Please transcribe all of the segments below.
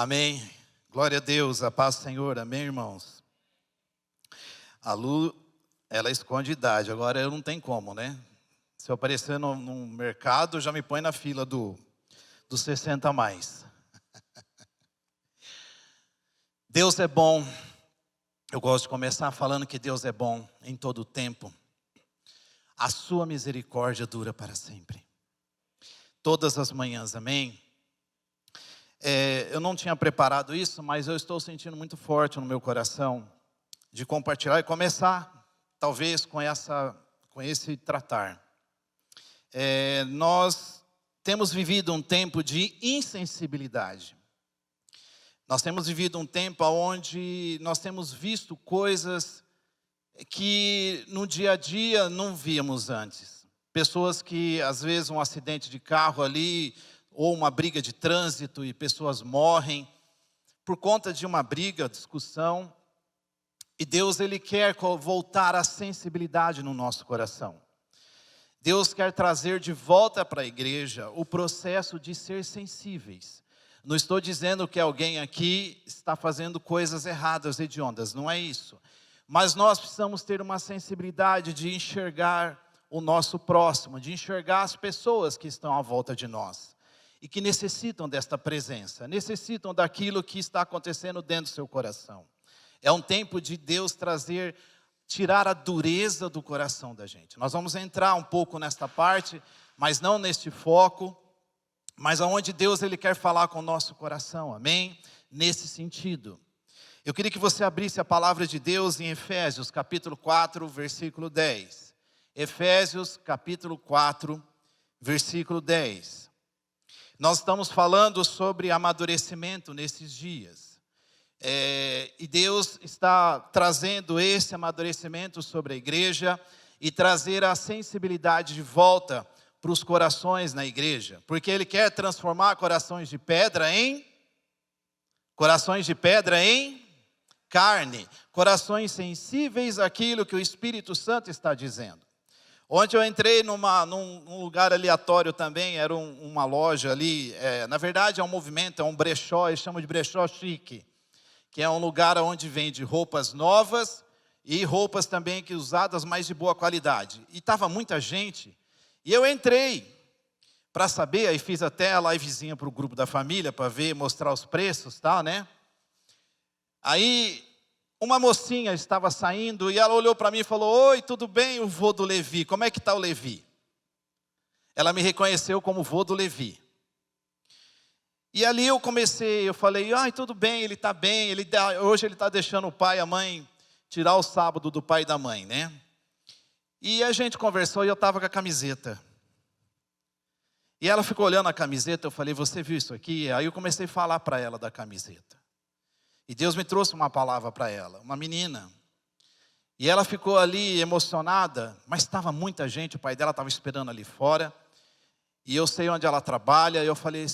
Amém. Glória a Deus, a paz do Senhor. Amém, irmãos. A Lu, ela esconde idade. Agora eu não tenho como, né? Se eu aparecer no mercado, já me põe na fila dos 60 a mais. Deus é bom. Eu gosto de começar falando que Deus é bom em todo o tempo. A sua misericórdia dura para sempre. Todas as manhãs, amém? Eu não tinha preparado isso, mas eu estou sentindo muito forte no meu coração de compartilhar e começar, talvez, com esse tratar. Nós temos vivido um tempo de insensibilidade. Nós temos vivido um tempo onde nós temos visto coisas que no dia a dia não víamos antes. Pessoas que, às vezes, um acidente de carro ali, ou uma briga de trânsito e pessoas morrem por conta de uma briga, discussão. E Deus, Ele quer voltar a sensibilidade no nosso coração. Deus quer trazer de volta para a igreja o processo de ser sensíveis. Não estou dizendo que alguém aqui está fazendo coisas erradas, hediondas, não é isso. Mas nós precisamos ter uma sensibilidade de enxergar o nosso próximo, de enxergar as pessoas que estão à volta de nós. E que necessitam desta presença, necessitam daquilo que está acontecendo dentro do seu coração. É um tempo de Deus tirar a dureza do coração da gente. Nós vamos entrar um pouco nesta parte, mas não neste foco, mas aonde Deus Ele quer falar com o nosso coração, amém? Nesse sentido. Eu queria que você abrisse a palavra de Deus em Efésios, capítulo 4, versículo 10. Efésios, capítulo 4, versículo 10. Nós estamos falando sobre amadurecimento nesses dias. E Deus está trazendo esse amadurecimento sobre a igreja e trazer a sensibilidade de volta para os corações na igreja. Porque Ele quer transformar corações de pedra em carne. Corações sensíveis àquilo que o Espírito Santo está dizendo. Ontem eu entrei num lugar aleatório também, era uma loja ali, na verdade é um movimento, é um brechó, eles chamam de brechó chique, que é um lugar onde vende roupas novas e roupas também que usadas, mas de boa qualidade. E estava muita gente, e eu entrei para saber, aí fiz até a livezinha para o grupo da família, para ver, mostrar os preços, tá, né? Aí uma mocinha estava saindo e ela olhou para mim e falou: "Oi, tudo bem, o vô do Levi, como é que está o Levi?" Ela me reconheceu como vô do Levi. E ali eu falei: "Ai, tudo bem, ele está bem, hoje ele está deixando o pai e a mãe tirar o sábado do pai e da mãe, né?" E a gente conversou e eu estava com a camiseta. E ela ficou olhando a camiseta, eu falei: "Você viu isso aqui?" Aí eu comecei a falar para ela da camiseta. E Deus me trouxe uma palavra para ela, uma menina. E ela ficou ali emocionada, mas estava muita gente, o pai dela estava esperando ali fora. E eu sei onde ela trabalha, e eu falei: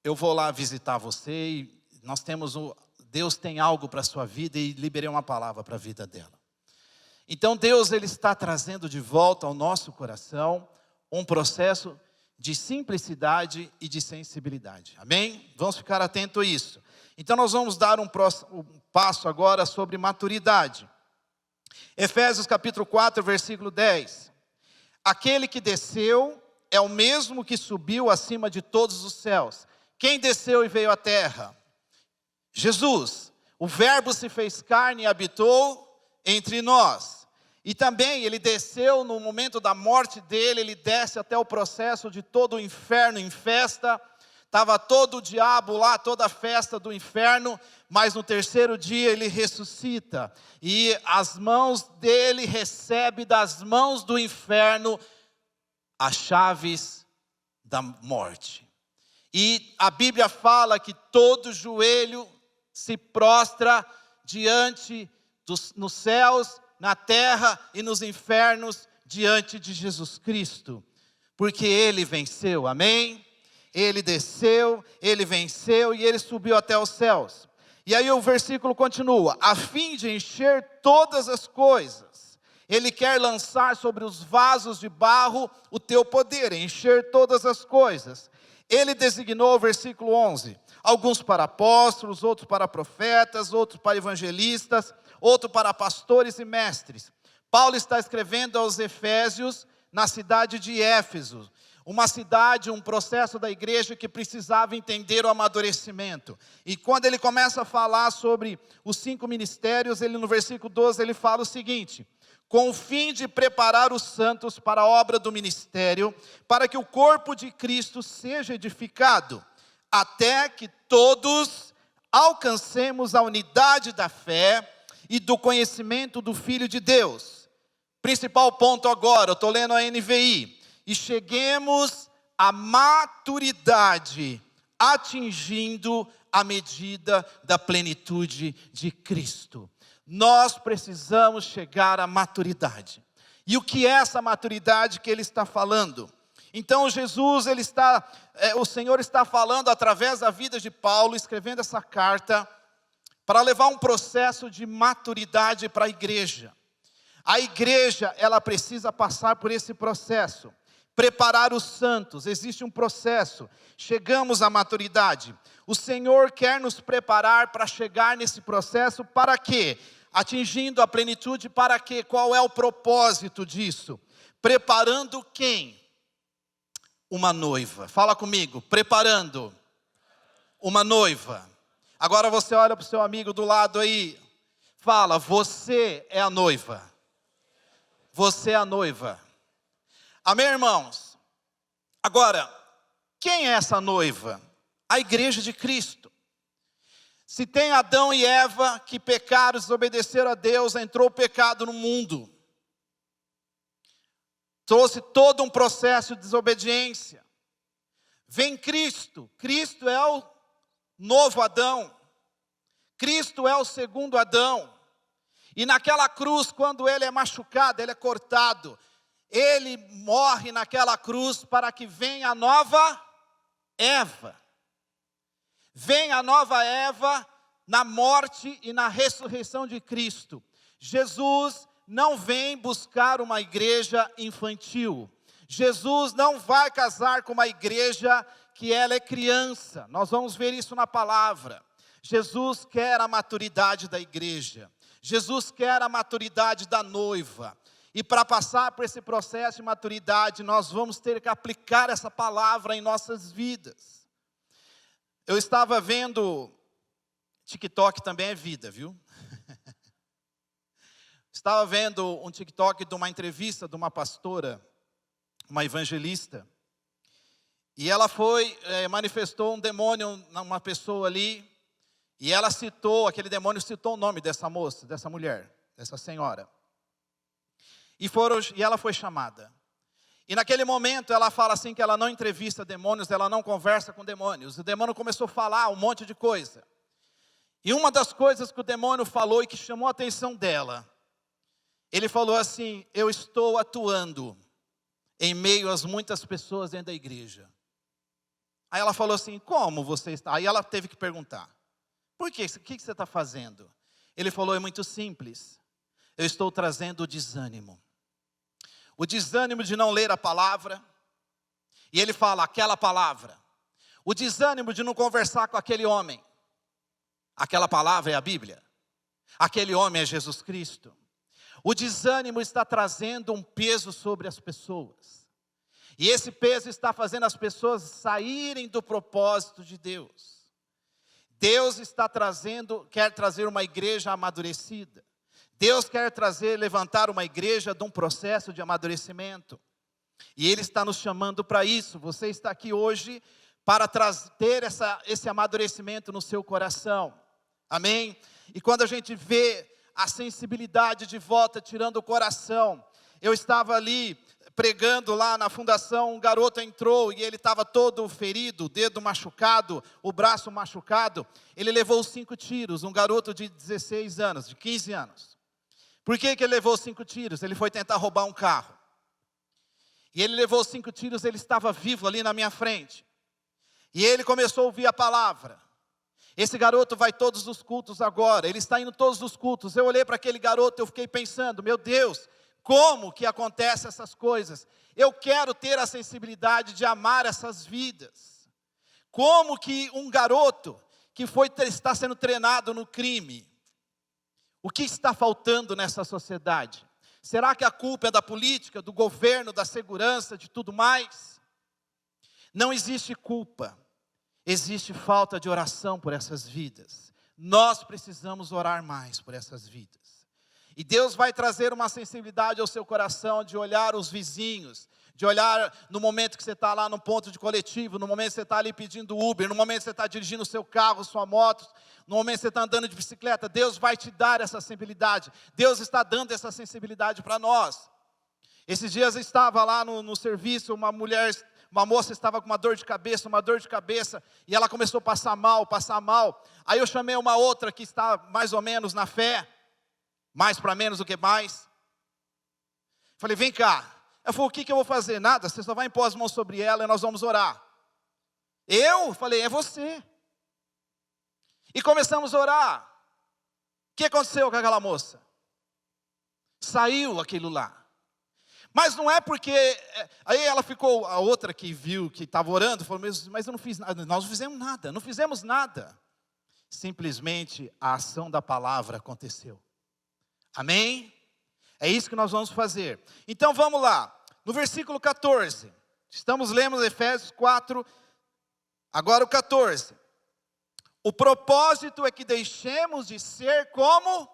"Eu vou lá visitar você, e Deus tem algo para a sua vida", e liberei uma palavra para a vida dela. Então Deus, Ele está trazendo de volta ao nosso coração um processo de simplicidade e de sensibilidade, amém? Vamos ficar atentos a isso. Então nós vamos dar um passo agora sobre maturidade. Efésios capítulo 4, versículo 10. Aquele que desceu é o mesmo que subiu acima de todos os céus. Quem desceu e veio à terra? Jesus. O Verbo se fez carne e habitou entre nós. E também Ele desceu no momento da morte dele, Ele desce até o processo de todo o inferno em festa. Estava todo o diabo lá, toda a festa do inferno, mas no terceiro dia Ele ressuscita. E as mãos dele recebe das mãos do inferno as chaves da morte. E a Bíblia fala que todo joelho se prostra diante nos céus, na terra e nos infernos, diante de Jesus Cristo. Porque Ele venceu, amém? Ele desceu, Ele venceu e Ele subiu até os céus. E aí o versículo continua: a fim de encher todas as coisas. Ele quer lançar sobre os vasos de barro o teu poder, encher todas as coisas. Ele designou, versículo 11, Alguns para apóstolos, outros para profetas, outros para evangelistas, outros para pastores e mestres. Paulo está escrevendo aos Efésios na cidade de Éfeso. Uma cidade, um processo da igreja que precisava entender o amadurecimento. E quando ele começa a falar sobre os 5 ministérios, ele no versículo 12, ele fala o seguinte: com o fim de preparar os santos para a obra do ministério, para que o corpo de Cristo seja edificado, até que todos alcancemos a unidade da fé e do conhecimento do Filho de Deus. Principal ponto agora, eu estou lendo a NVI. E cheguemos à maturidade, atingindo a medida da plenitude de Cristo. Nós precisamos chegar à maturidade. E o que é essa maturidade que ele está falando? Então Jesus, o Senhor está falando através da vida de Paulo, escrevendo essa carta, para levar um processo de maturidade para a igreja. A igreja, ela precisa passar por esse processo. Preparar os santos, existe um processo, chegamos à maturidade. O Senhor quer nos preparar para chegar nesse processo, para quê? Atingindo a plenitude, para quê? Qual é o propósito disso? Preparando quem? Uma noiva. Fala comigo, preparando uma noiva. Agora você olha para o seu amigo do lado aí, fala, você é a noiva. Você é a noiva. Amém, irmãos? Agora, quem é essa noiva? A igreja de Cristo. Se tem Adão e Eva que pecaram, desobedeceram a Deus, entrou o pecado no mundo. Trouxe todo um processo de desobediência. Vem Cristo. Cristo é o novo Adão. Cristo é o segundo Adão. E naquela cruz, quando ele é machucado, ele é cortado, ele morre naquela cruz para que venha a nova Eva. Venha a nova Eva na morte e na ressurreição de Cristo. Jesus não vem buscar uma igreja infantil. Jesus não vai casar com uma igreja que ela é criança. Nós vamos ver isso na palavra. Jesus quer a maturidade da igreja. Jesus quer a maturidade da noiva. E para passar por esse processo de maturidade, nós vamos ter que aplicar essa palavra em nossas vidas. Eu estava vendo, TikTok também é vida, viu? Estava vendo um TikTok de uma entrevista de uma pastora, uma evangelista. E ela manifestou um demônio numa pessoa ali. E ela aquele demônio citou o nome dessa moça, dessa mulher, dessa senhora. E ela foi chamada. E naquele momento ela fala assim que ela não entrevista demônios, ela não conversa com demônios. O demônio começou a falar um monte de coisa. E uma das coisas que o demônio falou e que chamou a atenção dela, ele falou assim, eu estou atuando em meio às muitas pessoas dentro da igreja. Aí ela falou assim, como você está? Aí ela teve que perguntar, por quê? O que você está fazendo? Ele falou, é muito simples, eu estou trazendo o desânimo. O desânimo de não ler a palavra. E ele fala, aquela palavra. O desânimo de não conversar com aquele homem. Aquela palavra é a Bíblia. Aquele homem é Jesus Cristo. O desânimo está trazendo um peso sobre as pessoas. E esse peso está fazendo as pessoas saírem do propósito de Deus. Deus quer trazer uma igreja amadurecida. Deus quer levantar uma igreja de um processo de amadurecimento. E Ele está nos chamando para isso. Você está aqui hoje para ter esse amadurecimento no seu coração. Amém? E quando a gente vê a sensibilidade de volta, tirando o coração. Eu estava ali pregando lá na fundação, um garoto entrou e ele estava todo ferido, o dedo machucado, o braço machucado. Ele levou 5 tiros, um garoto de 16 anos, de 15 anos. Por que ele levou 5 tiros? Ele foi tentar roubar um carro. E ele levou 5 tiros, ele estava vivo ali na minha frente. E ele começou a ouvir a palavra. Esse garoto vai todos os cultos agora, ele está indo todos os cultos. Eu olhei para aquele garoto, eu fiquei pensando, meu Deus, como que acontecem essas coisas? Eu quero ter a sensibilidade de amar essas vidas. como que um garoto que está sendo treinado no crime, o que está faltando nessa sociedade? Será que a culpa é da política, do governo, da segurança, de tudo mais? Não existe culpa, existe falta de oração por essas vidas. Nós precisamos orar mais por essas vidas. E Deus vai trazer uma sensibilidade ao seu coração de olhar os vizinhos, de olhar no momento que você está lá no ponto de coletivo, no momento que você está ali pedindo Uber, no momento que você está dirigindo o seu carro, sua moto, no momento que você está andando de bicicleta. Deus vai te dar essa sensibilidade. Deus está dando essa sensibilidade para nós. Esses dias eu estava lá no serviço, uma moça estava com uma dor de cabeça, e ela começou a passar mal. Aí eu chamei uma outra que está mais ou menos na fé, mais para menos do que mais. Falei, vem cá. Ela falou, o que eu vou fazer? Nada, você só vai impor as mãos sobre ela e nós vamos orar. Eu? Falei, é você. E começamos a orar. O que aconteceu com aquela moça? Saiu aquilo lá. Mas não é porque... Aí ela ficou, a outra que viu, que estava orando, falou, mas eu não fiz nada. Nós não fizemos nada. Simplesmente a ação da palavra aconteceu. Amém? É isso que nós vamos fazer. Então vamos lá. No versículo 14. Estamos lendo Efésios 4. Agora o 14. O propósito é que deixemos de ser como?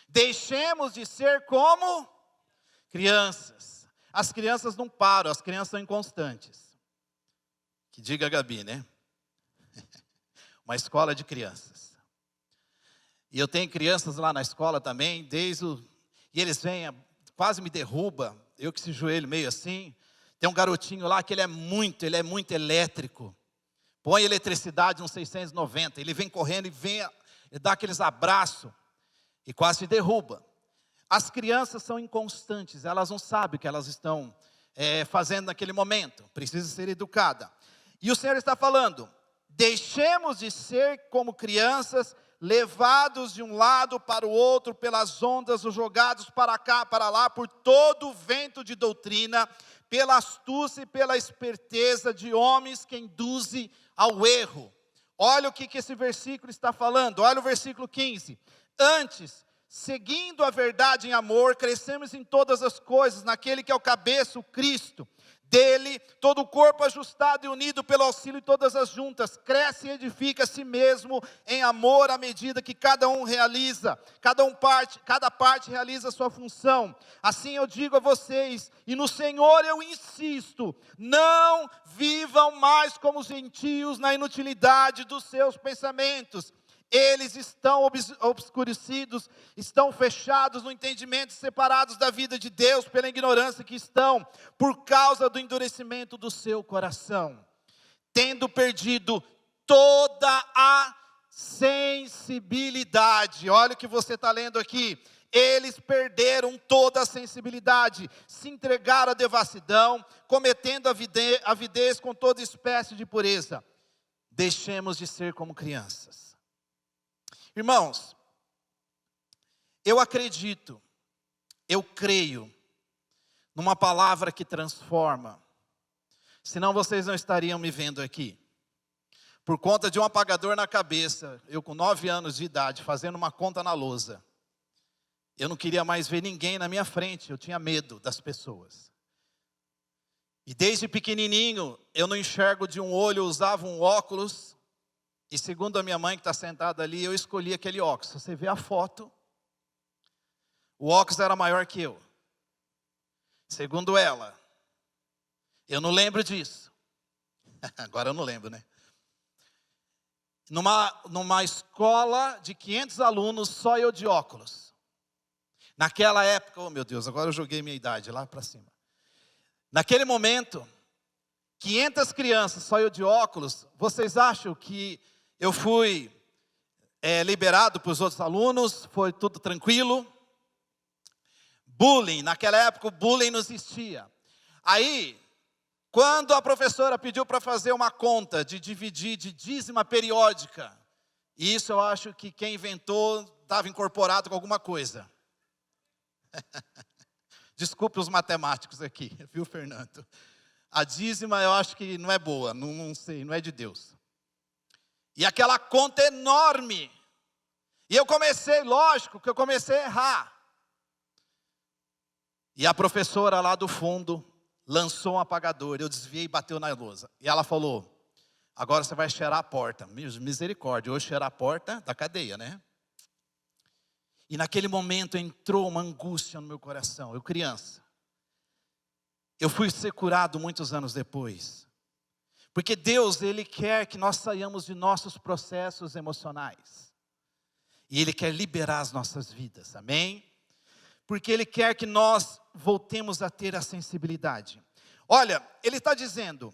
Deixemos de ser como? Crianças. As crianças não param, as crianças são inconstantes. Que diga a Gabi, né? Uma escola de crianças. E eu tenho crianças lá na escola também, e eles vêm, quase me derruba, eu que se joelho meio assim. Tem um garotinho lá que ele é muito elétrico. Põe eletricidade no 690, ele vem correndo e dá aqueles abraços e quase se derruba. As crianças são inconstantes, elas não sabem o que elas estão fazendo naquele momento, precisa ser educada. E o Senhor está falando, deixemos de ser como crianças, levados de um lado para o outro pelas ondas, ou jogados para cá, para lá, por todo o vento de doutrina, pela astúcia e pela esperteza de homens que induzem ao erro. Olha o que esse versículo está falando, olha o versículo 15. Antes, seguindo a verdade em amor, crescemos em todas as coisas, naquele que é o cabeça, o Cristo. Dele, todo o corpo ajustado e unido pelo auxílio de todas as juntas, cresce e edifica a si mesmo em amor à medida que cada um realiza, cada parte realiza a sua função. Assim eu digo a vocês, e no Senhor eu insisto, não vivam mais como os gentios na inutilidade dos seus pensamentos. Eles estão obscurecidos, estão fechados no entendimento, separados da vida de Deus pela ignorância que estão, por causa do endurecimento do seu coração, tendo perdido toda a sensibilidade. Olha o que você está lendo aqui. Eles perderam toda a sensibilidade, se entregaram à devassidão, cometendo avidez com toda espécie de impureza. Deixemos de ser como crianças. Irmãos, eu acredito, eu creio numa palavra que transforma, senão vocês não estariam me vendo aqui. Por conta de um apagador na cabeça, eu com 9 anos de idade, fazendo uma conta na lousa, eu não queria mais ver ninguém na minha frente, eu tinha medo das pessoas. E desde pequenininho, eu não enxergo de um olho, eu usava um óculos. E segundo a minha mãe que está sentada ali, eu escolhi aquele óculos. Se você vê a foto, o óculos era maior que eu. Segundo ela, eu não lembro disso. Agora eu não lembro, né? Numa escola de 500 alunos, só eu de óculos. Naquela época, oh meu Deus, agora eu joguei minha idade lá para cima. Naquele momento, 500 crianças, só eu de óculos. Vocês acham que eu fui liberado para os outros alunos? Foi tudo tranquilo? Bullying, naquela época o bullying não existia. Aí, quando a professora pediu para fazer uma conta de dividir de dízima periódica, e isso eu acho que quem inventou estava incorporado com alguma coisa. Desculpe os matemáticos aqui, viu, Fernando? A dízima eu acho que não é boa, não sei, não é de Deus. E aquela conta enorme. E eu comecei, lógico, que eu comecei a errar. E a professora lá do fundo lançou um apagador. Eu desviei e bateu na lousa. E ela falou, agora você vai cheirar a porta. Misericórdia, hoje cheirar a porta da cadeia, né? E naquele momento entrou uma angústia no meu coração. Eu criança. Eu fui ser curado muitos anos depois. Porque Deus, Ele quer que nós saiamos de nossos processos emocionais. E Ele quer liberar as nossas vidas, amém? Porque Ele quer que nós voltemos a ter a sensibilidade. Olha, Ele está dizendo,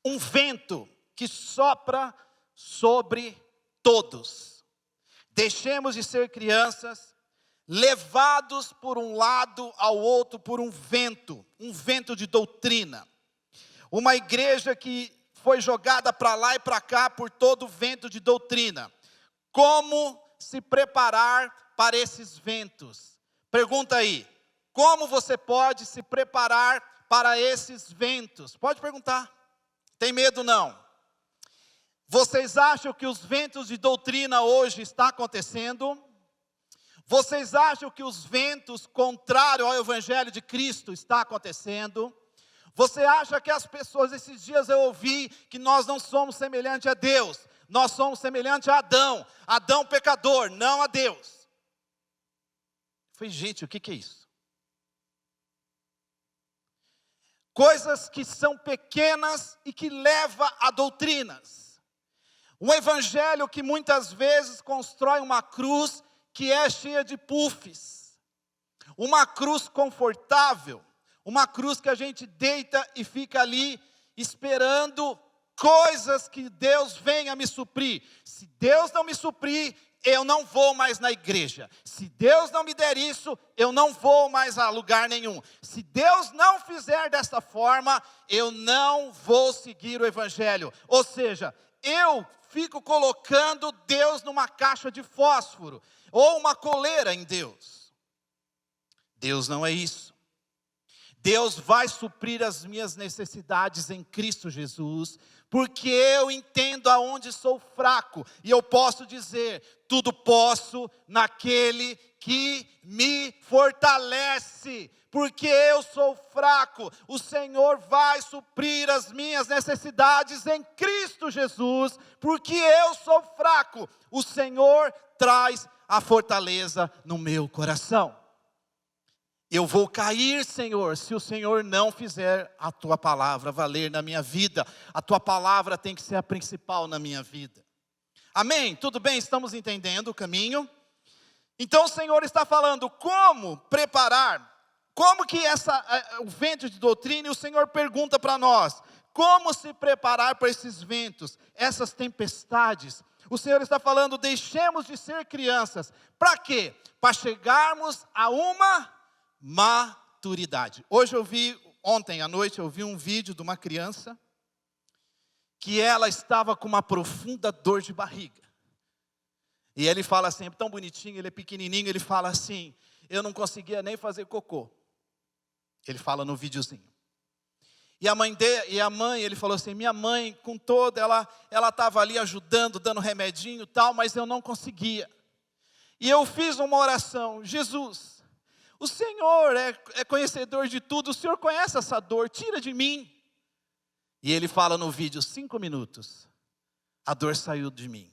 um vento que sopra sobre todos. Deixemos de ser crianças, levados por um lado ao outro por um vento de doutrina. Uma igreja que foi jogada para lá e para cá por todo o vento de doutrina. Como se preparar para esses ventos? Pergunta aí, como você pode se preparar para esses ventos? Pode perguntar, tem medo não? Vocês acham que os ventos de doutrina hoje estão acontecendo? Vocês acham que os ventos contrários ao Evangelho de Cristo estão acontecendo? Você acha que as pessoas, esses dias eu ouvi que nós não somos semelhantes a Deus, nós somos semelhantes a Adão, Adão pecador, não a Deus. Eu falei, gente, o que é isso? Coisas que são pequenas e que levam a doutrinas. Um evangelho que muitas vezes constrói uma cruz que é cheia de puffs. Uma cruz confortável. Uma cruz que a gente deita e fica ali esperando coisas que Deus venha me suprir. Se Deus não me suprir, eu não vou mais na igreja. Se Deus não me der isso, eu não vou mais a lugar nenhum. Se Deus não fizer desta forma, eu não vou seguir o evangelho. Ou seja, eu fico colocando Deus numa caixa de fósforo, ou uma coleira em Deus. Deus não é isso. Deus vai suprir as minhas necessidades em Cristo Jesus, porque eu entendo aonde sou fraco, e eu posso dizer, tudo posso naquele que me fortalece, porque eu sou fraco, o Senhor vai suprir as minhas necessidades em Cristo Jesus, porque eu sou fraco, o Senhor traz a fortaleza no meu coração. Eu vou cair, Senhor, se o Senhor não fizer a Tua palavra valer na minha vida. A Tua palavra tem que ser a principal na minha vida. Amém? Tudo bem? Estamos entendendo o caminho? Então o Senhor está falando como preparar, como que o vento de doutrina, e o Senhor pergunta para nós, como se preparar para esses ventos, essas tempestades. O Senhor está falando, deixemos de ser crianças. Para quê? Para chegarmos a uma maturidade. Ontem à noite eu vi um vídeo de uma criança que ela estava com uma profunda dor de barriga. E ele fala assim, é tão bonitinho, ele é pequenininho, ele fala assim, eu não conseguia nem fazer cocô. Ele fala no videozinho. E a mãe, ele falou assim, minha mãe, com toda, ela estava ali ajudando, dando remedinho e tal, mas eu não conseguia. E eu fiz uma oração, Jesus, o Senhor é conhecedor de tudo, o Senhor conhece essa dor, tira de mim. E ele fala no vídeo, 5 minutos, a dor saiu de mim.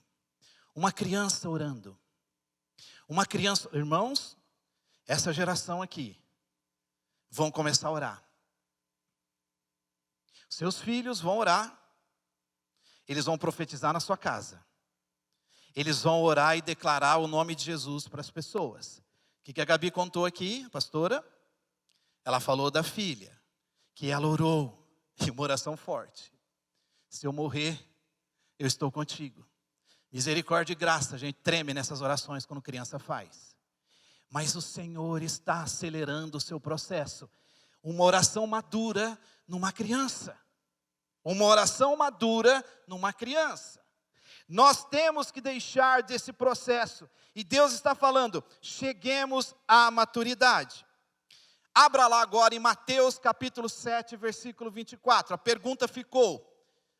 Uma criança orando. Uma criança, irmãos, essa geração aqui, vão começar a orar. Seus filhos vão orar, eles vão profetizar na sua casa. Eles vão orar e declarar o nome de Jesus para as pessoas. O que a Gabi contou aqui, a pastora? Ela falou da filha, que ela orou, e uma oração forte. Se eu morrer, eu estou contigo. Misericórdia e graça, a gente treme nessas orações quando criança faz. Mas o Senhor está acelerando o seu processo. Uma oração madura numa criança. Uma oração madura numa criança. Nós temos que deixar desse processo. E Deus está falando, cheguemos à maturidade. Abra lá agora em Mateus capítulo 7, versículo 24. A pergunta ficou: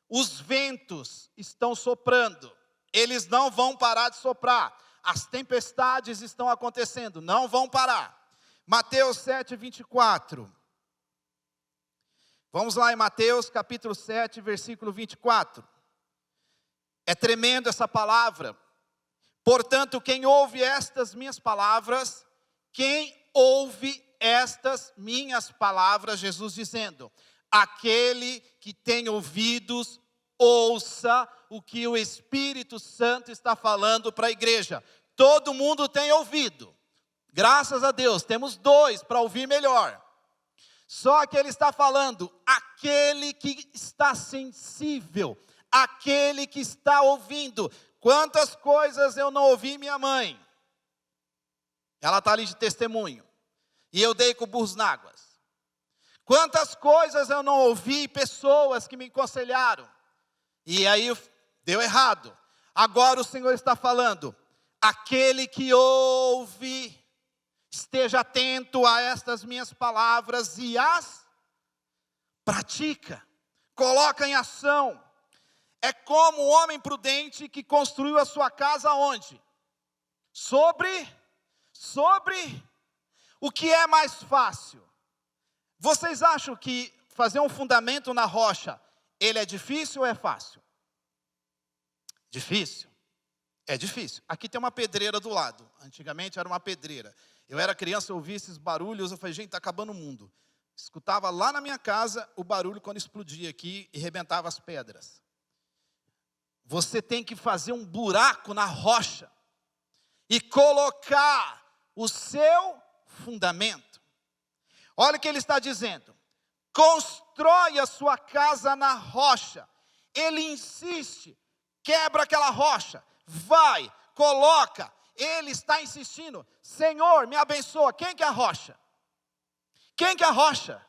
os ventos estão soprando, eles não vão parar de soprar. As tempestades estão acontecendo, não vão parar. Mateus 7, 24. Vamos lá em Mateus capítulo 7, versículo 24. É tremendo essa palavra. Portanto, quem ouve estas minhas palavras, Jesus dizendo, aquele que tem ouvidos, ouça o que o Espírito Santo está falando para a igreja. Todo mundo tem ouvido. Graças a Deus, temos 2 para ouvir melhor. Só que ele está falando, aquele que está sensível, aquele que está ouvindo. Quantas coisas eu não ouvi minha mãe? Ela está ali de testemunho. E eu dei com burros na águas. Quantas coisas eu não ouvi pessoas que me aconselharam. E aí deu errado. Agora o Senhor está falando, aquele que ouve, esteja atento a estas minhas palavras e as pratica, coloca em ação. É como um homem prudente que construiu a sua casa onde? Sobre o que é mais fácil. Vocês acham que fazer um fundamento na rocha, ele é difícil ou é fácil? Difícil. É difícil. Aqui tem uma pedreira do lado. Antigamente era uma pedreira. Eu era criança, eu ouvia esses barulhos, eu falei, gente, está acabando o mundo. Escutava lá na minha casa o barulho quando explodia aqui e rebentava as pedras. Você tem que fazer um buraco na rocha e colocar o seu fundamento. Olha o que ele está dizendo. Constrói a sua casa na rocha. Ele insiste, quebra aquela rocha, vai, coloca. Ele está insistindo, Senhor, me abençoa. Quem que é a rocha? Quem que é a rocha?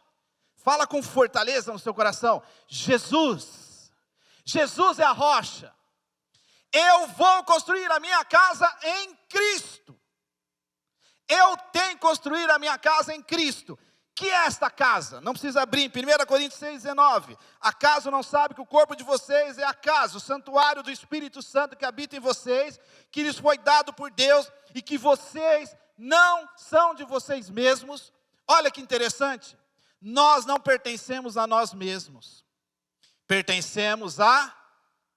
Fala com fortaleza no seu coração. Jesus. Jesus é a rocha. Eu vou construir a minha casa em Cristo. Eu tenho que construir a minha casa em Cristo. Que é esta casa? Não precisa abrir, em 1 Coríntios 6,19. Acaso não sabe que o corpo de vocês é a casa, o santuário do Espírito Santo que habita em vocês, que lhes foi dado por Deus, e que vocês não são de vocês mesmos? Olha que interessante. Nós não pertencemos a nós mesmos. Pertencemos a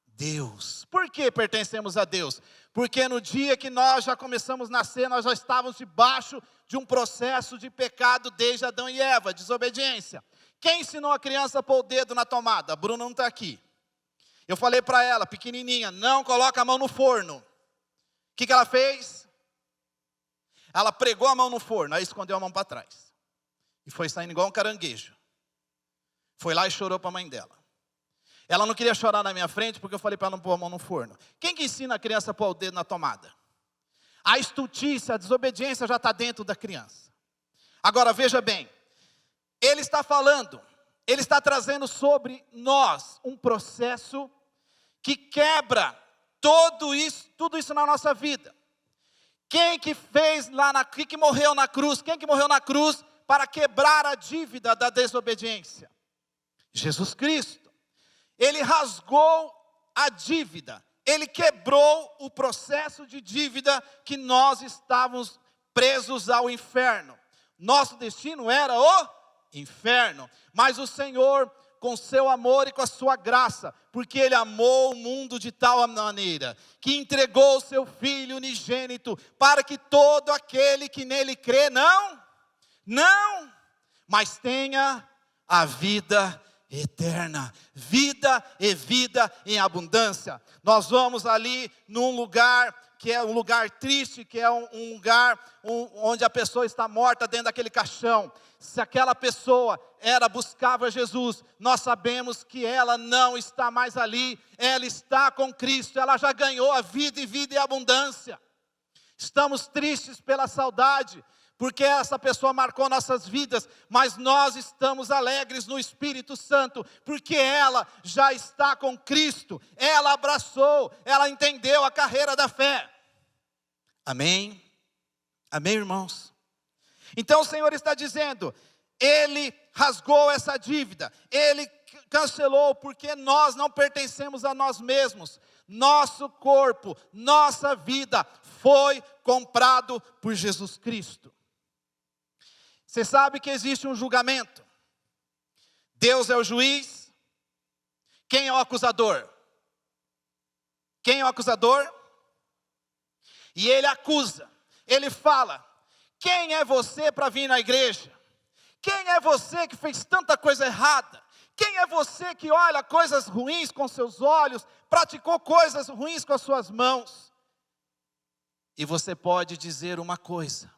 Deus. Por que pertencemos a Deus? Porque no dia que nós já começamos a nascer, nós já estávamos debaixo de um processo de pecado desde Adão e Eva, desobediência. Quem ensinou a criança a pôr o dedo na tomada? A Bruna não está aqui. Eu falei para ela, pequenininha, não coloca a mão no forno. O que ela fez? Ela pregou a mão no forno, aí escondeu a mão para trás. E foi saindo igual um caranguejo. Foi lá e chorou para a mãe dela. Ela não queria chorar na minha frente, porque eu falei para ela não pôr a mão no forno. Quem que ensina a criança a pôr o dedo na tomada? A estultícia, a desobediência já está dentro da criança. Agora veja bem, ele está falando, ele está trazendo sobre nós um processo que quebra tudo isso na nossa vida. Quem que fez lá quem que morreu na cruz? Quem que morreu na cruz para quebrar a dívida da desobediência? Jesus Cristo. Ele rasgou a dívida. Ele quebrou o processo de dívida que nós estávamos presos ao inferno. Nosso destino era o inferno. Mas o Senhor, com seu amor e com a sua graça, porque Ele amou o mundo de tal maneira, que entregou o seu Filho unigênito, para que todo aquele que nele crê, mas tenha a vida eterna, vida e vida em abundância. Nós vamos ali num lugar que é um lugar triste, que é um lugar onde a pessoa está morta dentro daquele caixão. Se aquela pessoa buscava Jesus, nós sabemos que ela não está mais ali, ela está com Cristo, ela já ganhou a vida e vida em abundância. Estamos tristes pela saudade, porque essa pessoa marcou nossas vidas, mas nós estamos alegres no Espírito Santo, porque ela já está com Cristo, ela abraçou, ela entendeu a carreira da fé. Amém? Amém, irmãos? Então o Senhor está dizendo, Ele rasgou essa dívida, Ele cancelou, porque nós não pertencemos a nós mesmos. Nosso corpo, nossa vida foi comprado por Jesus Cristo. Você sabe que existe um julgamento. Deus é o juiz. Quem é o acusador? Quem é o acusador? E ele acusa, ele fala, quem é você para vir na igreja? Quem é você que fez tanta coisa errada? Quem é você que olha coisas ruins com seus olhos, praticou coisas ruins com as suas mãos? E você pode dizer uma coisa,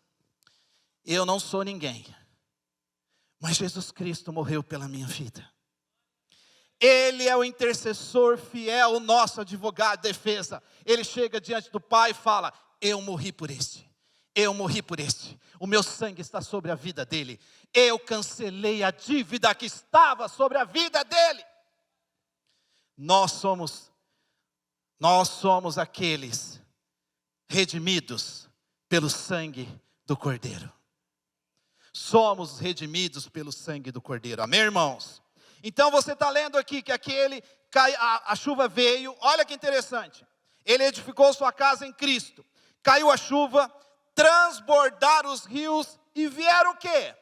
eu não sou ninguém, mas Jesus Cristo morreu pela minha vida. Ele é o intercessor fiel, o nosso advogado de defesa. Ele chega diante do Pai e fala, eu morri por este. Eu morri por este, o meu sangue está sobre a vida dele. Eu cancelei a dívida que estava sobre a vida dele. Nós somos aqueles redimidos pelo sangue do Cordeiro. Somos redimidos pelo sangue do Cordeiro, amém, irmãos? Então você está lendo aqui que a chuva veio, olha que interessante. Ele edificou sua casa em Cristo. Caiu a chuva, transbordaram os rios e vieram o quê?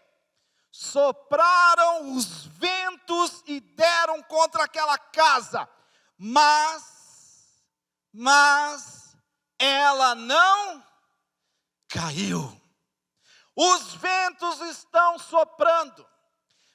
Sopraram os ventos e deram contra aquela casa. Mas ela não caiu. Os ventos estão soprando.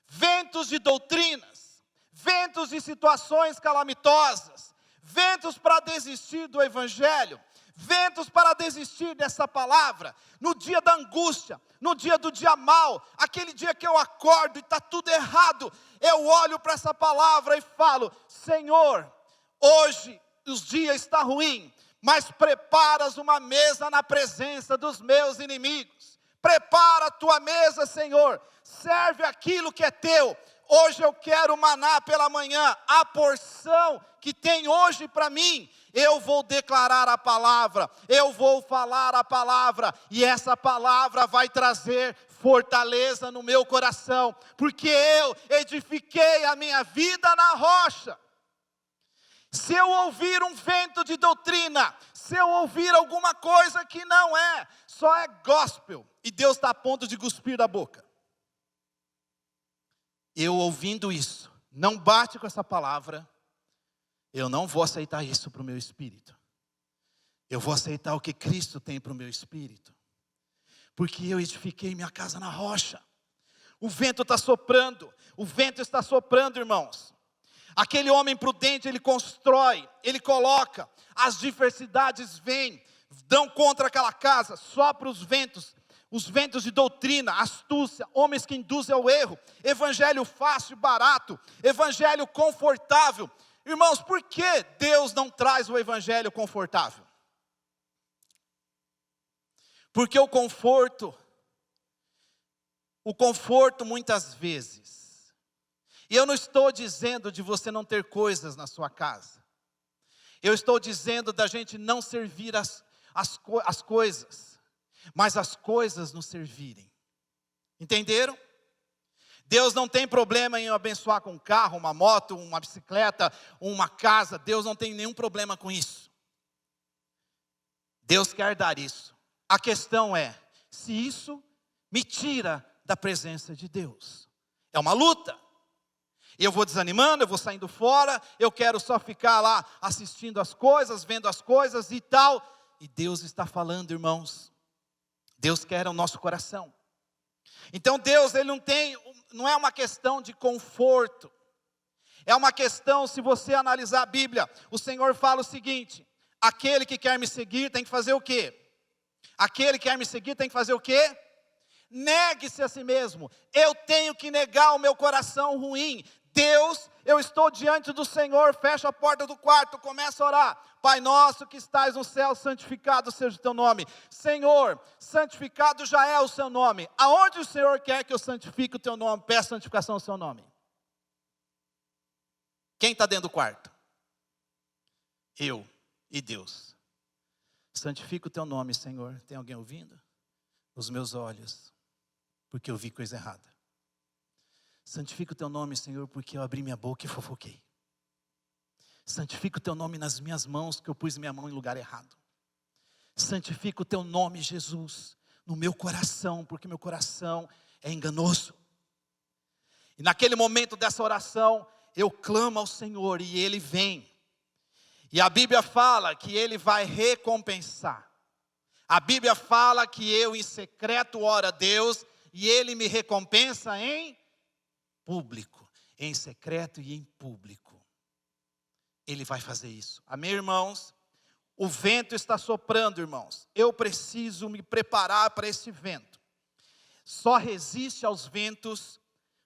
Ventos de doutrinas, ventos de situações calamitosas, ventos para desistir do evangelho, ventos para desistir dessa palavra, no dia da angústia, no dia do dia mal, aquele dia que eu acordo e está tudo errado, eu olho para essa palavra e falo, Senhor, hoje os dias estão ruins, mas preparas uma mesa na presença dos meus inimigos, prepara a tua mesa, Senhor, serve aquilo que é teu. Hoje eu quero maná pela manhã, a porção que tem hoje para mim, eu vou declarar a palavra, eu vou falar a palavra, e essa palavra vai trazer fortaleza no meu coração, porque eu edifiquei a minha vida na rocha. Se eu ouvir um vento de doutrina, se eu ouvir alguma coisa que não é, só é gospel, e Deus está a ponto de cuspir da boca. Eu ouvindo isso, não bate com essa palavra, eu não vou aceitar isso para o meu espírito. Eu vou aceitar o que Cristo tem para o meu espírito. Porque eu edifiquei minha casa na rocha. O vento está soprando, irmãos. Aquele homem prudente, ele constrói, ele coloca, as diversidades vêm, dão contra aquela casa, sopra os ventos de doutrina, astúcia, homens que induzem ao erro, evangelho fácil e barato, evangelho confortável. Irmãos, por que Deus não traz o evangelho confortável? Porque o conforto muitas vezes, e eu não estou dizendo de você não ter coisas na sua casa, eu estou dizendo da gente não servir as coisas, mas as coisas nos servirem. Entenderam? Deus não tem problema em abençoar com um carro, uma moto, uma bicicleta, uma casa. Deus não tem nenhum problema com isso. Deus quer dar isso. A questão é, se isso me tira da presença de Deus. É uma luta. Eu vou desanimando, eu vou saindo fora, eu quero só ficar lá assistindo as coisas, vendo as coisas e tal. E Deus está falando, irmãos. Deus quer o nosso coração. Então Deus, Ele não é uma questão de conforto. É uma questão, se você analisar a Bíblia, o Senhor fala o seguinte, aquele que quer me seguir tem que fazer o quê? Aquele que quer me seguir tem que fazer o quê? Negue-se a si mesmo. Eu tenho que negar o meu coração ruim. Deus, eu estou diante do Senhor, fecho a porta do quarto, começo a orar. Pai nosso que estais no céu, santificado seja o teu nome. Senhor, santificado já é o seu nome. Aonde o Senhor quer que eu santifique o teu nome, peço santificação ao seu nome. Quem está dentro do quarto? Eu e Deus. Santifica o teu nome, Senhor. Tem alguém ouvindo? Os meus olhos. porque eu vi coisa errada. Santifica o teu nome, Senhor, porque eu abri minha boca e fofoquei. Santifica o teu nome nas minhas mãos, que eu pus minha mão em lugar errado. Santifica o teu nome, Jesus, no meu coração, porque meu coração é enganoso. E naquele momento dessa oração, eu clamo ao Senhor e Ele vem. E a Bíblia fala que Ele vai recompensar. A Bíblia fala que eu em secreto oro a Deus e Ele me recompensa em público. Em secreto e em público. Ele vai fazer isso. Amém, irmãos? O vento está soprando, irmãos. Eu preciso me preparar para esse vento. Só resiste aos ventos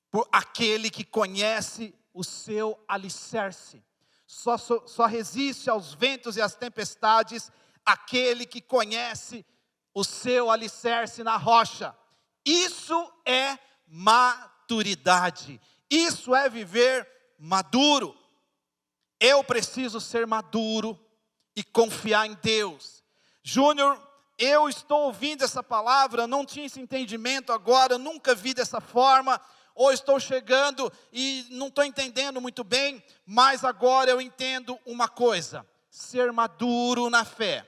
por aquele que conhece o seu alicerce. Só resiste aos ventos e às tempestades aquele que conhece o seu alicerce na rocha. Isso é maturidade. Isso é viver maduro. Eu preciso ser maduro e confiar em Deus. Júnior, eu estou ouvindo essa palavra, não tinha esse entendimento agora, nunca vi dessa forma, ou estou chegando e não estou entendendo muito bem, mas agora eu entendo uma coisa: ser maduro na fé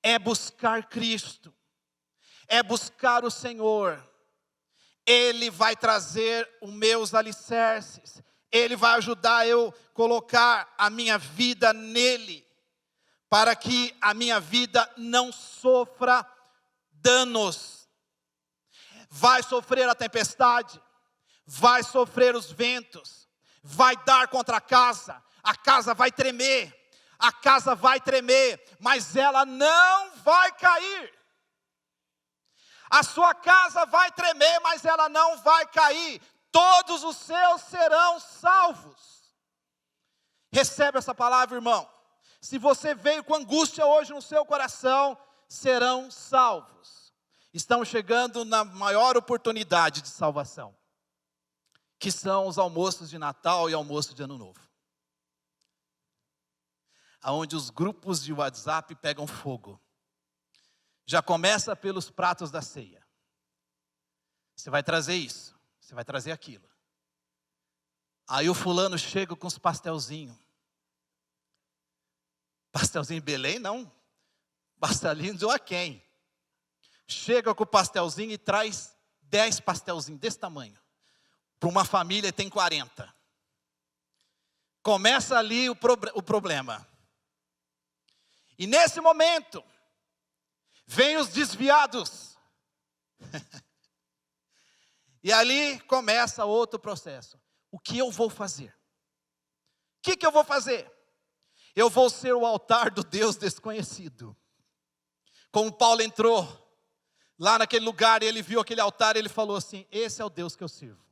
é buscar Cristo, é buscar o Senhor. Ele vai trazer os meus alicerces, Ele vai ajudar eu colocar a minha vida nele, para que a minha vida não sofra danos. Vai sofrer a tempestade, vai sofrer os ventos, vai dar contra a casa vai tremer, mas ela não vai cair. A sua casa vai tremer, mas ela não vai cair. Todos os seus serão salvos. Recebe essa palavra, irmão. Se você veio com angústia hoje no seu coração, serão salvos. Estamos chegando na maior oportunidade de salvação, que são os almoços de Natal e almoço de Ano Novo, aonde os grupos de WhatsApp pegam fogo. Já começa pelos pratos da ceia. Você vai trazer isso, você vai trazer aquilo. Aí o fulano chega com os pastelzinhos. Pastelzinho em Belém, não. Pastelinho de Joaquim. Chega com o pastelzinho e traz 10 pastelzinhos desse tamanho. Para uma família tem 40. Começa ali o problema. E nesse momento, vem os desviados. E ali começa outro processo. O que eu vou fazer? O que eu vou fazer? Eu vou ser o altar do Deus desconhecido. Como Paulo entrou lá naquele lugar e ele viu aquele altar, ele falou assim: esse é o Deus que eu sirvo.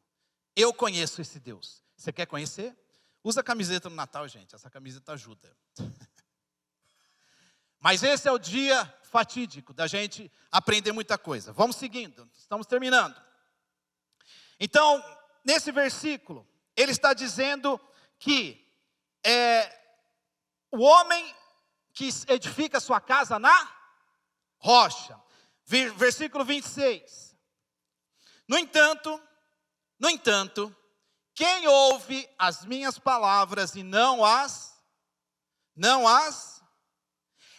Eu conheço esse Deus. Você quer conhecer? Usa a camiseta no Natal, gente. Essa camiseta ajuda. Mas esse é o dia fatídico da gente aprender muita coisa. Vamos seguindo, estamos terminando. Então, nesse versículo, ele está dizendo que o homem que edifica sua casa na rocha. Versículo 26. No entanto, quem ouve as minhas palavras e não as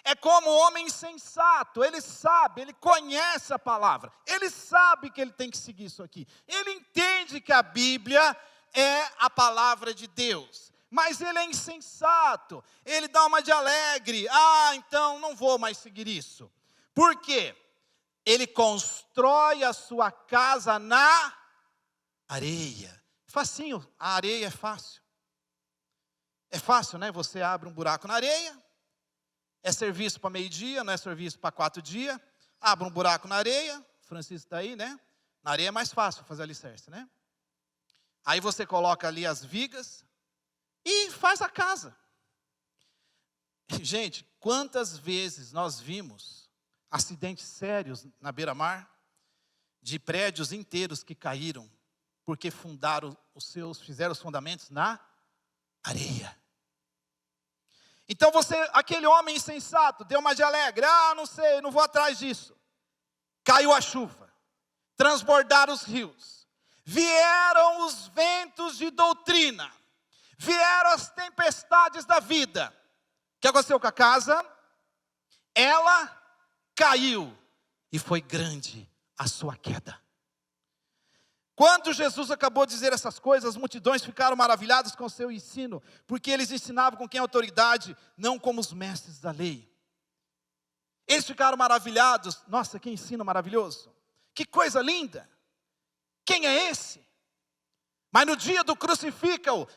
é como o homem insensato. Ele sabe, ele conhece a palavra, ele sabe que ele tem que seguir isso aqui, ele entende que a Bíblia é a palavra de Deus, mas ele é insensato, ele dá uma de alegre: então não vou mais seguir isso. Por quê? Ele constrói a sua casa na areia. Facinho, a areia é fácil. É fácil, né? Você abre um buraco na areia. É serviço para meio-dia, não é serviço para 4 dias. Abre um buraco na areia. Francisco está aí, né? Na areia é mais fácil fazer alicerce, né? Aí você coloca ali as vigas e faz a casa. Gente, quantas vezes nós vimos acidentes sérios na beira-mar, de prédios inteiros que caíram, porque fizeram os fundamentos na areia. Então aquele homem insensato, deu uma de alegre: não sei, não vou atrás disso. Caiu a chuva, transbordar os rios. Vieram os ventos de doutrina. Vieram as tempestades da vida. O que aconteceu com a casa? Ela caiu e foi grande a sua queda. Quando Jesus acabou de dizer essas coisas, as multidões ficaram maravilhadas com o seu ensino, porque eles ensinavam com quem autoridade, não como os mestres da lei. Eles ficaram maravilhados. Nossa, que ensino maravilhoso. Que coisa linda. Quem é esse? Mas no dia do crucificam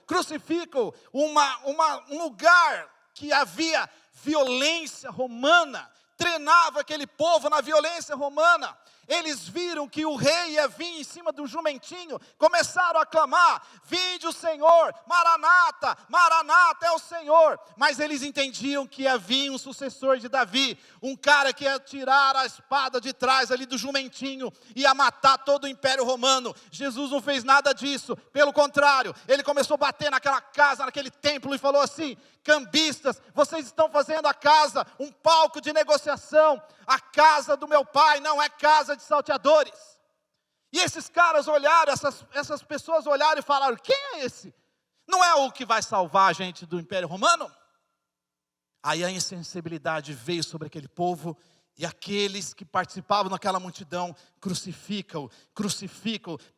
um lugar que havia violência romana, treinava aquele povo na violência romana. Eles viram que o rei ia vir em cima do jumentinho, começaram a clamar: vinde o Senhor, Maranata, Maranata é o Senhor. Mas eles entendiam que ia vir um sucessor de Davi, um cara que ia tirar a espada de trás ali do jumentinho, ia matar todo o Império Romano. Jesus não fez nada disso, pelo contrário, ele começou a bater naquela casa, naquele templo e falou assim: cambistas, vocês estão fazendo a casa um palco de negociação. A casa do meu pai não é casa de salteadores. E esses caras olharam, essas pessoas olharam e falaram: quem é esse? Não é o que vai salvar a gente do Império Romano? Aí a insensibilidade veio sobre aquele povo, e aqueles que participavam naquela multidão: crucificam,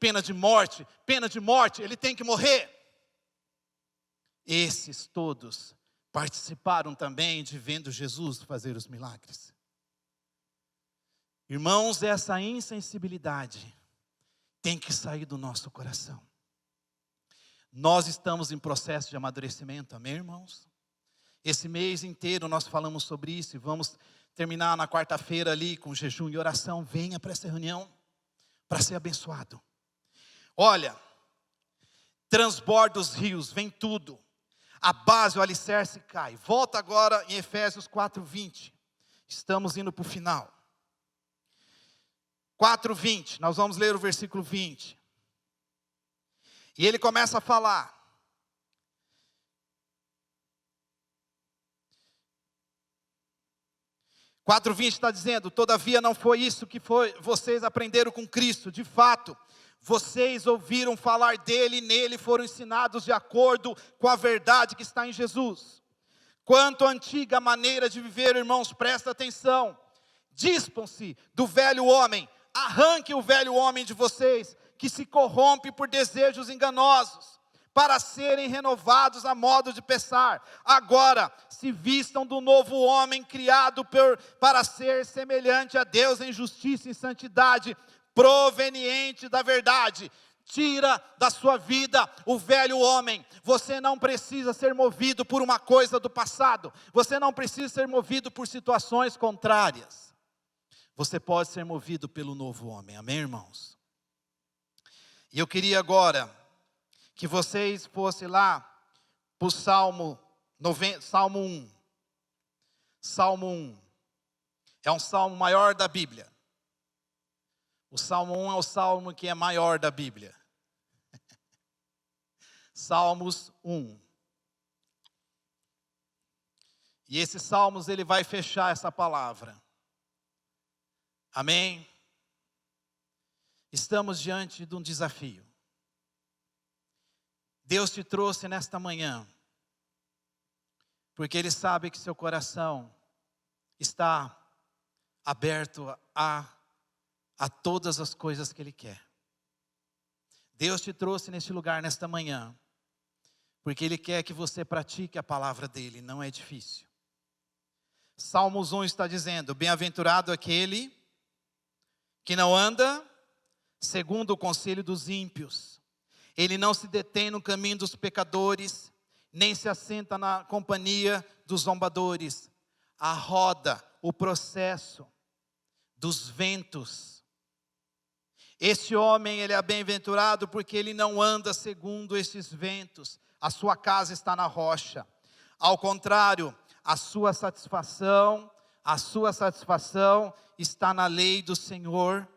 pena de morte, ele tem que morrer. Esses todos participaram também de vendo Jesus fazer os milagres. Irmãos, essa insensibilidade tem que sair do nosso coração. Nós estamos em processo de amadurecimento, amém, irmãos? Esse mês inteiro nós falamos sobre isso e vamos terminar na quarta-feira ali com jejum e oração. Venha para essa reunião para ser abençoado. Olha, transborda os rios, vem tudo. A base, o alicerce cai. Volta agora em Efésios 4:20. Estamos indo para o final. 4:20, nós vamos ler o versículo 20. E ele começa a falar. O 4:20 está dizendo: todavia não foi isso que vocês aprenderam com Cristo. De fato, vocês ouviram falar dele e nele foram ensinados de acordo com a verdade que está em Jesus. Quanto à antiga maneira de viver, irmãos, presta atenção. Dispam-se do velho homem. Arranque o velho homem de vocês, que se corrompe por desejos enganosos, para serem renovados a modo de pensar. Agora, se vistam do novo homem, criado para ser semelhante a Deus em justiça e santidade, proveniente da verdade. Tira da sua vida o velho homem. Você não precisa ser movido por uma coisa do passado. Você não precisa ser movido por situações contrárias. Você pode ser movido pelo novo homem, amém, irmãos? E eu queria agora que vocês fossem lá para o Salmo 1. Salmo 1 é um salmo maior da Bíblia. O Salmo 1 é o salmo que é maior da Bíblia. Salmos 1. E esses salmos ele vai fechar essa palavra. Amém? Estamos diante de um desafio. Deus te trouxe nesta manhã, porque Ele sabe que seu coração está aberto a todas as coisas que Ele quer. Deus te trouxe neste lugar nesta manhã, porque Ele quer que você pratique a palavra dEle, não é difícil. Salmos 1 está dizendo: bem-aventurado aquele que não anda segundo o conselho dos ímpios, ele não se detém no caminho dos pecadores, nem se assenta na companhia dos zombadores. A roda, o processo dos ventos. Esse homem, ele é bem-aventurado porque ele não anda segundo esses ventos. A sua casa está na rocha. Ao contrário, a sua satisfação está na lei do Senhor,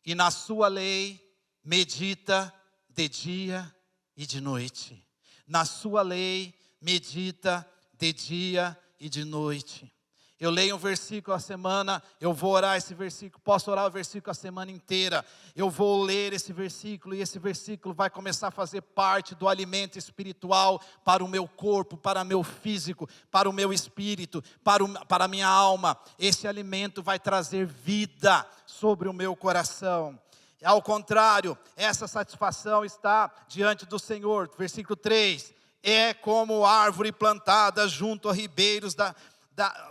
e na sua lei medita de dia e de noite. Na sua lei medita de dia e de noite. Eu leio um versículo a semana, eu vou orar esse versículo, posso orar o versículo a semana inteira. Eu vou ler esse versículo e esse versículo vai começar a fazer parte do alimento espiritual para o meu corpo, para o meu físico, para o meu espírito, para a minha alma. Esse alimento vai trazer vida sobre o meu coração. Ao contrário, essa satisfação está diante do Senhor. Versículo 3, é como árvore plantada junto a ribeiros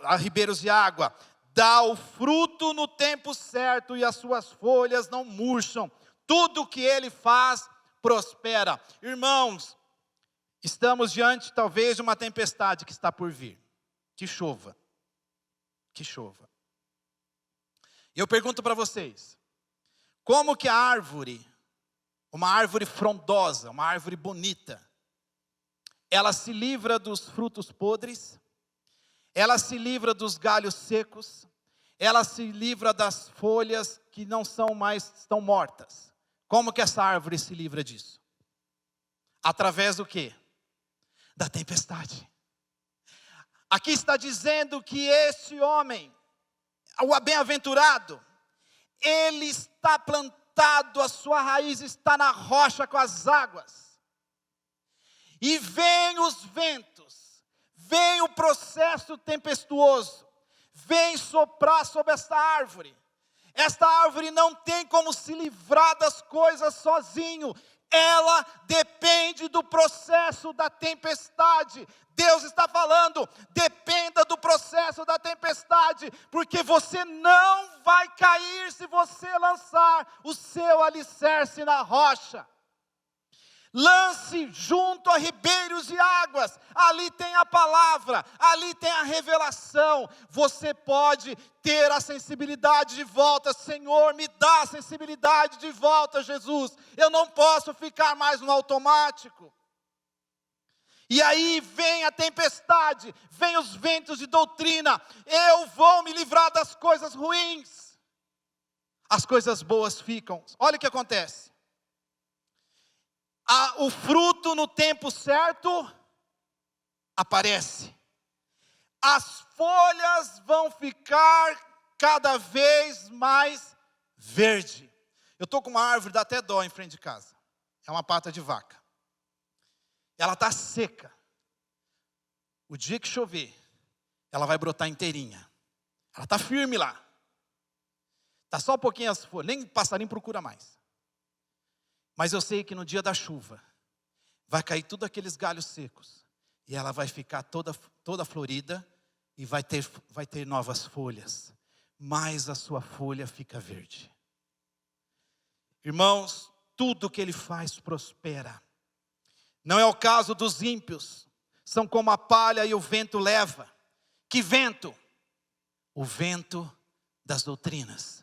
a ribeiros de água, dá o fruto no tempo certo e as suas folhas não murcham, tudo que ele faz prospera. Irmãos, estamos diante talvez de uma tempestade que está por vir, que chova. Eu pergunto para vocês, como que a árvore, uma árvore frondosa, uma árvore bonita, ela se livra dos frutos podres, ela se livra dos galhos secos, ela se livra das folhas que não são mais, estão mortas. Como que essa árvore se livra disso? Através do quê? Da tempestade. Aqui está dizendo que esse homem, o bem-aventurado, ele está plantado, a sua raiz está na rocha com as águas. E vem os ventos, vem o processo tempestuoso, vem soprar sobre esta árvore. Esta árvore não tem como se livrar das coisas sozinho. Ela depende do processo da tempestade. Deus está falando, dependa do processo da tempestade, porque você não vai cair se você lançar o seu alicerce na rocha. Lance junto a ribeiros de águas, ali tem a palavra, ali tem a revelação. Você pode ter a sensibilidade de volta. Senhor, me dá a sensibilidade de volta, Jesus. Eu não posso ficar mais no automático. E aí vem a tempestade, vem os ventos de doutrina. Eu vou me livrar das coisas ruins. As coisas boas ficam. Olha o que acontece. O fruto no tempo certo aparece. As folhas vão ficar cada vez mais verde. Eu estou com uma árvore, dá até dó em frente de casa. É uma pata de vaca. Ela está seca. O dia que chover, ela vai brotar inteirinha. Ela está firme lá. Está só um pouquinho as folhas, nem passarinho procura mais. Mas eu sei que no dia da chuva, vai cair tudo aqueles galhos secos. E ela vai ficar toda florida e vai ter novas folhas. Mas a sua folha fica verde. Irmãos, tudo que ele faz prospera. Não é o caso dos ímpios. São como a palha e o vento leva. Que vento? O vento das doutrinas.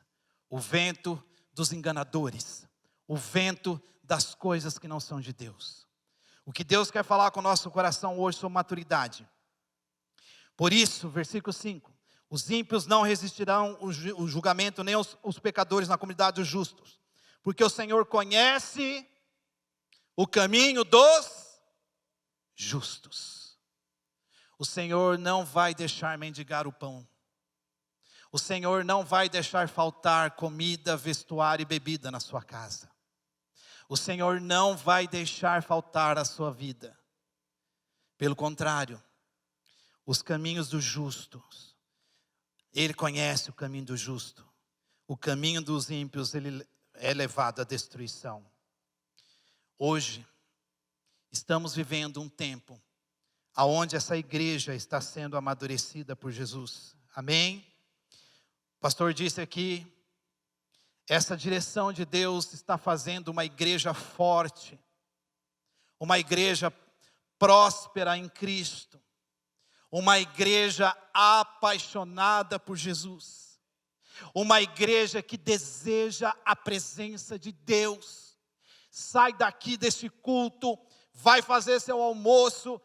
O vento dos enganadores. O vento das coisas que não são de Deus. O que Deus quer falar com o nosso coração hoje sobre maturidade. Por isso, versículo 5. Os ímpios não resistirão o julgamento, nem os pecadores na comunidade dos justos. Porque o Senhor conhece o caminho dos justos. O Senhor não vai deixar mendigar o pão. O Senhor não vai deixar faltar comida, vestuário e bebida na sua casa. O Senhor não vai deixar faltar a sua vida. Pelo contrário, os caminhos dos justos, Ele conhece o caminho do justo. O caminho dos ímpios, ele é levado à destruição. Hoje, estamos vivendo um tempo onde essa igreja está sendo amadurecida por Jesus. Amém? O pastor disse aqui, essa direção de Deus está fazendo uma igreja forte, uma igreja próspera em Cristo, uma igreja apaixonada por Jesus, uma igreja que deseja a presença de Deus. Sai daqui desse culto, vai fazer seu almoço,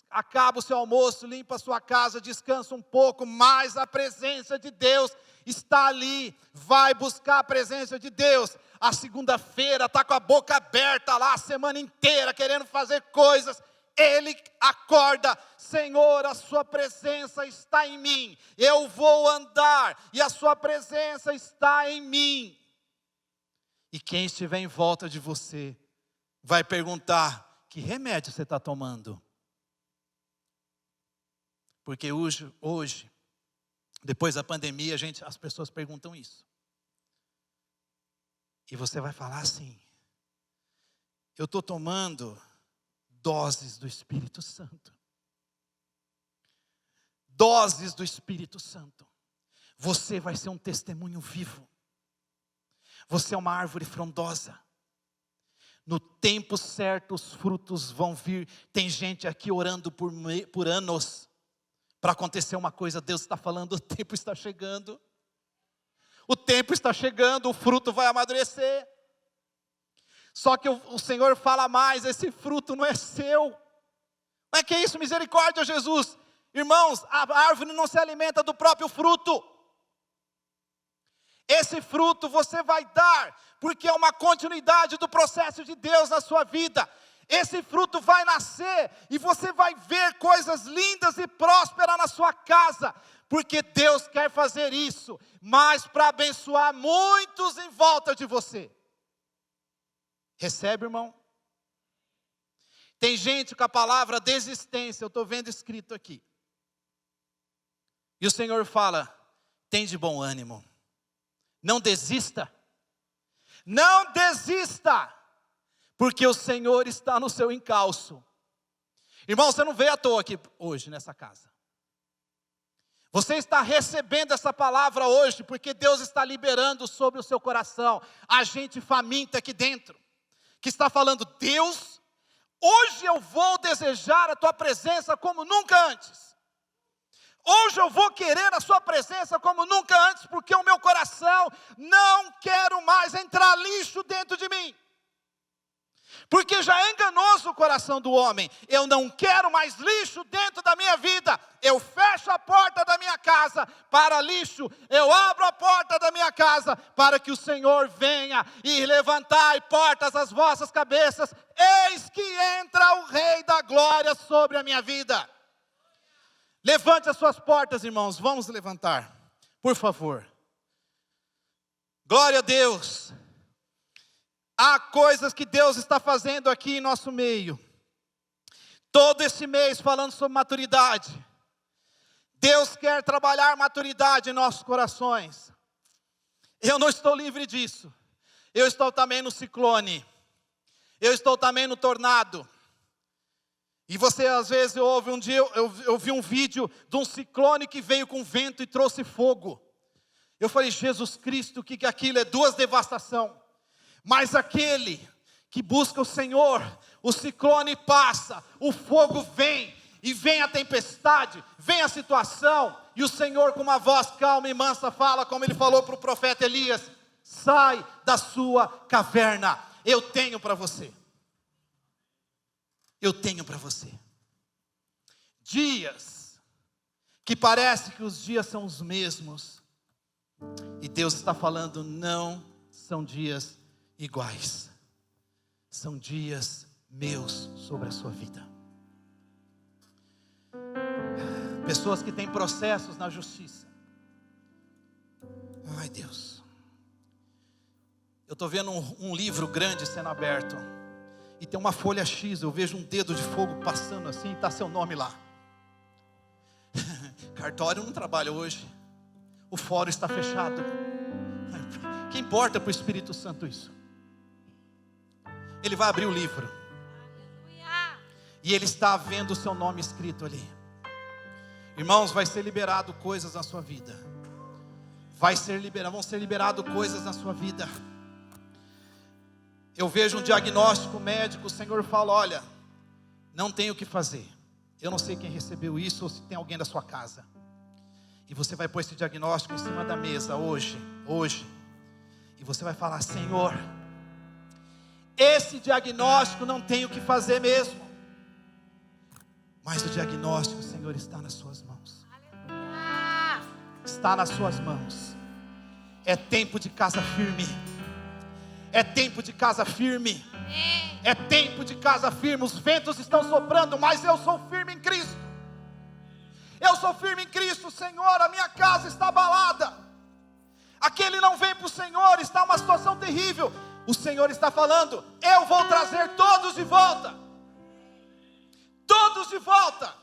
acaba o seu almoço, limpa a sua casa, descansa um pouco, mas a presença de Deus está ali. Vai buscar a presença de Deus. A segunda-feira está com a boca aberta lá a semana inteira, querendo fazer coisas. ele acorda: Senhor, a sua presença está em mim, eu vou andar e a sua presença está em mim. E quem estiver em volta de você vai perguntar: que remédio você está tomando? Porque hoje, depois da pandemia, as pessoas perguntam isso. E você vai falar assim: eu estou tomando doses do Espírito Santo. Doses do Espírito Santo. Você vai ser um testemunho vivo. Você é uma árvore frondosa. No tempo certo os frutos vão vir. Tem gente aqui orando por anos para acontecer uma coisa. Deus está falando: o tempo está chegando. O tempo está chegando, o fruto vai amadurecer. Só que o Senhor fala mais: esse fruto não é seu. Não é que isso, misericórdia, Jesus. Irmãos, a árvore não se alimenta do próprio fruto. Esse fruto você vai dar, porque é uma continuidade do processo de Deus na sua vida. Esse fruto vai nascer, e você vai ver coisas lindas e prósperas na sua casa, porque Deus quer fazer isso, mas para abençoar muitos em volta de você. Recebe, irmão? Tem gente com a palavra desistência, eu estou vendo escrito aqui. E o Senhor fala: tem de bom ânimo. Não desista. Não desista. Porque o Senhor está no seu encalço. Irmão, você não veio à toa aqui hoje nessa casa. Você está recebendo essa palavra hoje porque Deus está liberando sobre o seu coração a gente faminta aqui dentro, que está falando: Deus, hoje eu vou desejar a tua presença como nunca antes. Hoje eu vou querer a sua presença como nunca antes, porque o meu coração não quero mais entrar lixo dentro de mim. Porque já é enganoso o coração do homem. Eu não quero mais lixo dentro da minha vida. Eu fecho a porta da minha casa para lixo. Eu abro a porta da minha casa para que o Senhor venha e levantai portas às vossas cabeças. Eis que entra o Rei da Glória sobre a minha vida. Levante as suas portas, irmãos. Vamos levantar, por favor. Glória a Deus. Há coisas que Deus está fazendo aqui em nosso meio. Todo esse mês falando sobre maturidade. Deus quer trabalhar maturidade em nossos corações. Eu não estou livre disso. Eu estou também no ciclone. Eu estou também no tornado. E você às vezes ouve um dia, eu vi um vídeo de um ciclone que veio com vento e trouxe fogo. Eu falei: Jesus Cristo, o que é aquilo? É duas devastações. Mas aquele que busca o Senhor, o ciclone passa, o fogo vem, e vem a tempestade, vem a situação, e o Senhor com uma voz calma e mansa fala, como Ele falou para o profeta Elias: sai da sua caverna, eu tenho para você. Eu tenho para você. Dias, que parece que os dias são os mesmos, e Deus está falando: não são dias iguais, são dias meus sobre a sua vida. Pessoas que têm processos na justiça. Ai, Deus. Eu estou vendo um livro grande sendo aberto, e tem uma folha X, eu vejo um dedo de fogo passando assim, e está seu nome lá. Cartório não trabalha hoje, o fórum está fechado. Que importa para o Espírito Santo isso? Ele vai abrir o livro, e ele está vendo o seu nome escrito ali. Irmãos, vai ser liberado coisas na sua vida. Vão ser liberado coisas na sua vida. Eu vejo um diagnóstico médico, o Senhor fala: olha, não tem o que fazer. Eu não sei quem recebeu isso, ou se tem alguém da sua casa. E você vai pôr esse diagnóstico em cima da mesa hoje. E você vai falar: Senhor, esse diagnóstico não tem o que fazer mesmo. Mas o diagnóstico, Senhor, está nas suas mãos. Está nas suas mãos. É tempo de casa firme. É tempo de casa firme. É tempo de casa firme. Os ventos estão soprando, mas eu sou firme em Cristo. Eu sou firme em Cristo, Senhor. A minha casa está abalada. Aquele não vem para o Senhor, está uma situação terrível. O Senhor está falando: eu vou trazer todos de volta. Todos de volta.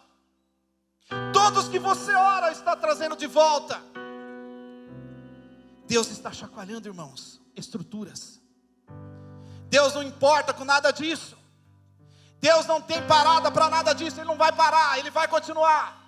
Todos que você ora está trazendo de volta. Deus está chacoalhando, irmãos, estruturas. Deus não importa com nada disso. Deus não tem parada para nada disso. Ele não vai parar, Ele vai continuar.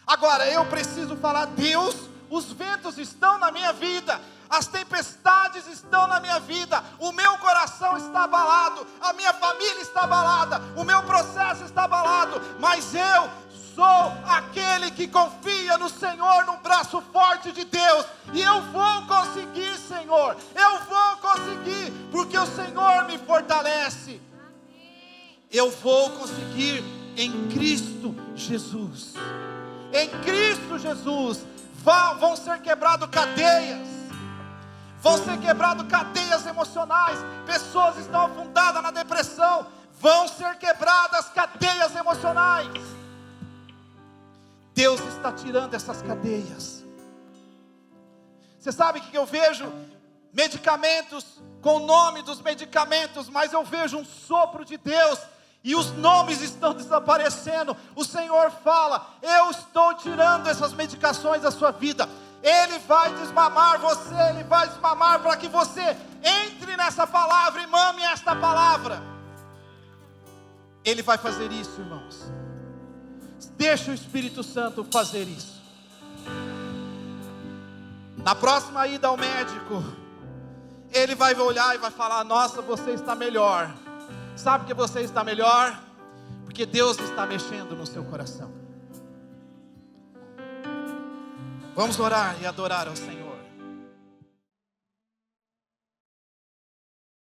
Agora eu preciso falar: Deus, os ventos estão na minha vida, as tempestades estão na minha vida, o meu coração está abalado, a minha família está abalada, o meu processo está abalado, mas eu sou aquele que confia no Senhor, no braço forte de Deus, e eu vou conseguir, Senhor, eu vou conseguir, porque o Senhor me fortalece. Eu vou conseguir em Cristo Jesus. Em Cristo Jesus vão ser quebradas cadeias. Vão ser quebradas cadeias emocionais. Pessoas estão afundadas na depressão. Vão ser quebradas cadeias emocionais. Deus está tirando essas cadeias. Você sabe o que eu vejo? Medicamentos, com o nome dos medicamentos, mas eu vejo um sopro de Deus, e os nomes estão desaparecendo. O Senhor fala: eu estou tirando essas medicações da sua vida. Ele vai desmamar você, Ele vai desmamar para que você entre nessa palavra e mame esta palavra. Ele vai fazer isso, irmãos. Deixa o Espírito Santo fazer isso. Na próxima ida ao médico, ele vai olhar e vai falar: nossa, você está melhor. Sabe que você está melhor? Porque Deus está mexendo no seu coração. Vamos orar e adorar ao Senhor.